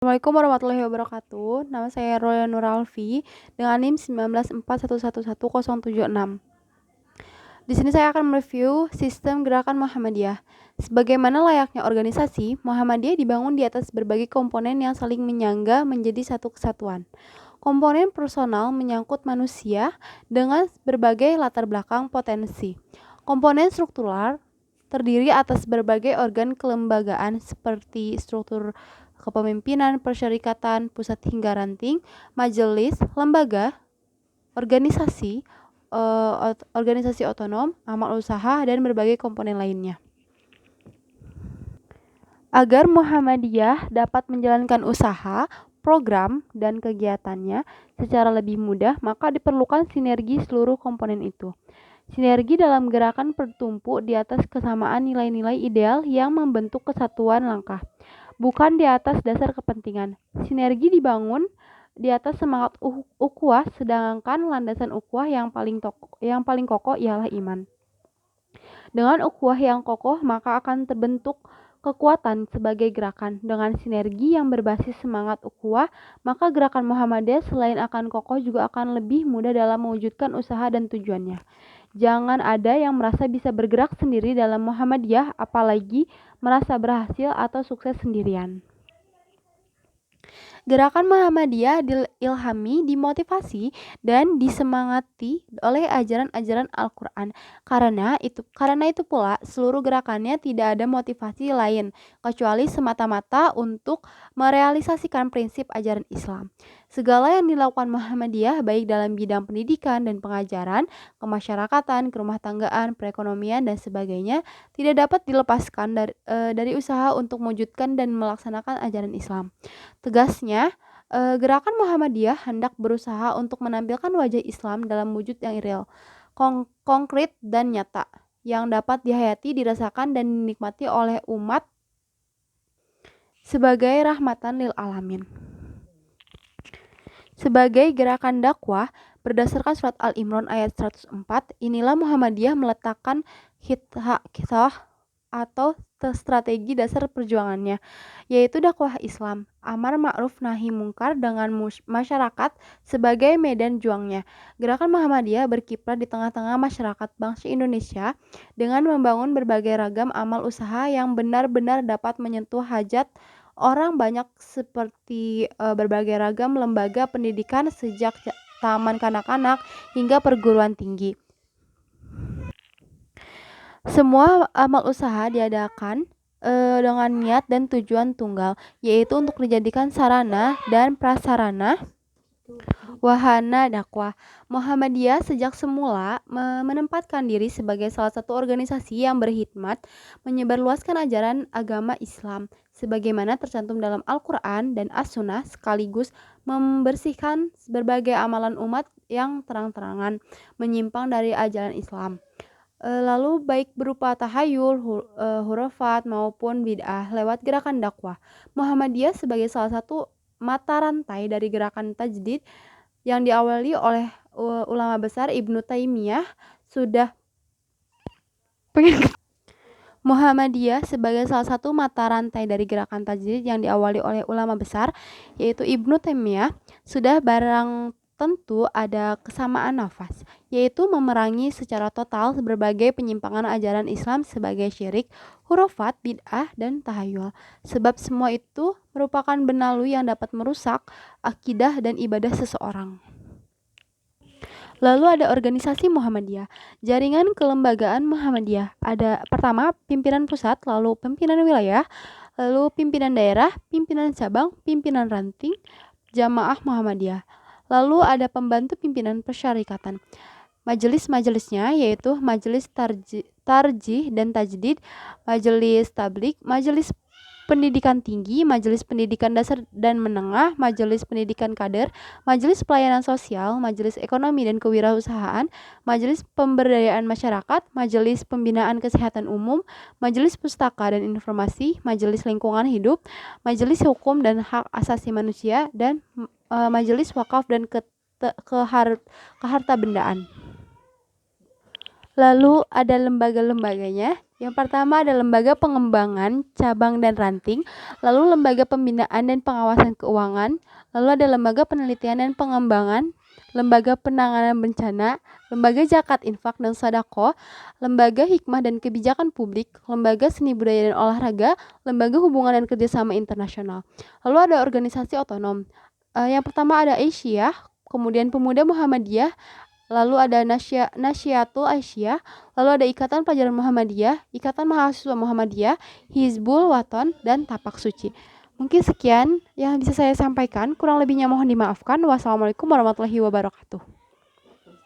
Assalamualaikum warahmatullahi wabarakatuh. Nama saya Roya Nuralfi dengan NIM 1941111076. Di sini saya akan mereview sistem gerakan Muhammadiyah. Sebagaimana layaknya organisasi, Muhammadiyah dibangun di atas berbagai komponen yang saling menyangga menjadi satu kesatuan. Komponen personal menyangkut manusia dengan berbagai latar belakang potensi. Komponen struktural terdiri atas berbagai organ kelembagaan seperti struktur kepemimpinan, persyarikatan, pusat hingga ranting, majelis, lembaga, organisasi, organisasi otonom, amal usaha, dan berbagai komponen lainnya. Agar Muhammadiyah dapat menjalankan usaha, program, dan kegiatannya secara lebih mudah, maka diperlukan sinergi seluruh komponen itu. Sinergi dalam gerakan bertumpu di atas kesamaan nilai-nilai ideal yang membentuk kesatuan langkah, bukan di atas dasar kepentingan. Sinergi dibangun di atas semangat ukhuwah, sedangkan landasan ukhuwah yang paling kokoh ialah iman. Dengan ukhuwah yang kokoh, maka akan terbentuk kekuatan sebagai gerakan. Dengan sinergi yang berbasis semangat ukhuwah, maka gerakan Muhammadiyah selain akan kokoh juga akan lebih mudah dalam mewujudkan usaha dan tujuannya. Jangan ada yang merasa bisa bergerak sendiri dalam Muhammadiyah, apalagi merasa berhasil atau sukses sendirian. Gerakan Muhammadiyah diilhami, dimotivasi, dan disemangati oleh ajaran-ajaran Al-Quran. Karena itu pula seluruh gerakannya tidak ada motivasi lain kecuali semata-mata untuk merealisasikan prinsip ajaran Islam. Segala yang dilakukan Muhammadiyah baik dalam bidang pendidikan dan pengajaran, kemasyarakatan, kerumah tanggaan, perekonomian, dan sebagainya tidak dapat dilepaskan dari usaha untuk mewujudkan dan melaksanakan ajaran Islam. Tegasnya, gerakan Muhammadiyah hendak berusaha untuk menampilkan wajah Islam dalam wujud yang real, konkret dan nyata, yang dapat dihayati, dirasakan, dan dinikmati oleh umat sebagai rahmatan lil alamin. Sebagai gerakan dakwah, berdasarkan surat Al-Imran ayat 104, inilah Muhammadiyah meletakkan khitah atau strategi dasar perjuangannya, yaitu dakwah Islam, amar ma'ruf nahi mungkar dengan masyarakat sebagai medan juangnya. Gerakan Muhammadiyah berkiprah di tengah-tengah masyarakat bangsa Indonesia dengan membangun berbagai ragam amal usaha yang benar-benar dapat menyentuh hajat orang banyak seperti berbagai ragam lembaga pendidikan sejak taman kanak-kanak hingga perguruan tinggi. Semua amal usaha diadakan dengan niat dan tujuan tunggal, yaitu untuk dijadikan sarana dan prasarana wahana dakwah. Muhammadiyah sejak semula menempatkan diri sebagai salah satu organisasi yang berkhidmat menyebarluaskan ajaran agama Islam sebagaimana tercantum dalam Al-Quran dan As-Sunnah, sekaligus membersihkan berbagai amalan umat yang terang-terangan menyimpang dari ajaran Islam. Lalu baik berupa tahayul, hurufat maupun bid'ah lewat gerakan dakwah. Muhammadiyah sebagai salah satu mata rantai dari gerakan tajdid yang diawali oleh ulama besar Ibnu Taimiyah sudah Muhammadiyah sebagai salah satu mata rantai dari gerakan tajdid yang diawali oleh ulama besar yaitu Ibnu Taimiyah sudah barang tentu ada kesamaan nafas, yaitu memerangi secara total berbagai penyimpangan ajaran Islam sebagai syirik, hurufat, bid'ah, dan tahayul. Sebab semua itu merupakan benalu yang dapat merusak akidah dan ibadah seseorang. Lalu ada organisasi Muhammadiyah, jaringan kelembagaan Muhammadiyah. Ada pertama pimpinan pusat, lalu pimpinan wilayah, lalu pimpinan daerah, pimpinan cabang, pimpinan ranting, jamaah Muhammadiyah. Lalu ada pembantu pimpinan persyarikatan. Majelis-majelisnya yaitu Majelis Tarjih dan Tajdid, Majelis Tablik, Majelis Pendidikan Tinggi, Majelis Pendidikan Dasar dan Menengah, Majelis Pendidikan Kader, Majelis Pelayanan Sosial, Majelis Ekonomi dan Kewirausahaan, Majelis Pemberdayaan Masyarakat, Majelis Pembinaan Kesehatan Umum, Majelis Pustaka dan Informasi, Majelis Lingkungan Hidup, Majelis Hukum dan Hak Asasi Manusia, dan Majelis Wakaf dan Kehartabendaan. Lalu ada lembaga-lembaganya, Yang pertama ada lembaga pengembangan, cabang dan ranting, lalu lembaga pembinaan dan pengawasan keuangan, lalu ada lembaga penelitian dan pengembangan, lembaga penanganan bencana, lembaga zakat infak dan sedekah, lembaga hikmah dan kebijakan publik, lembaga seni budaya dan olahraga, lembaga hubungan dan kerjasama internasional. Lalu ada organisasi otonom. Yang pertama ada Aisyah, kemudian Pemuda Muhammadiyah, lalu ada Nasyiatul Aisyah, lalu ada Ikatan Pelajar Muhammadiyah, Ikatan Mahasiswa Muhammadiyah, Hizbul Waton, dan Tapak Suci. Mungkin sekian yang bisa saya sampaikan, kurang lebihnya mohon dimaafkan. Wassalamualaikum warahmatullahi wabarakatuh.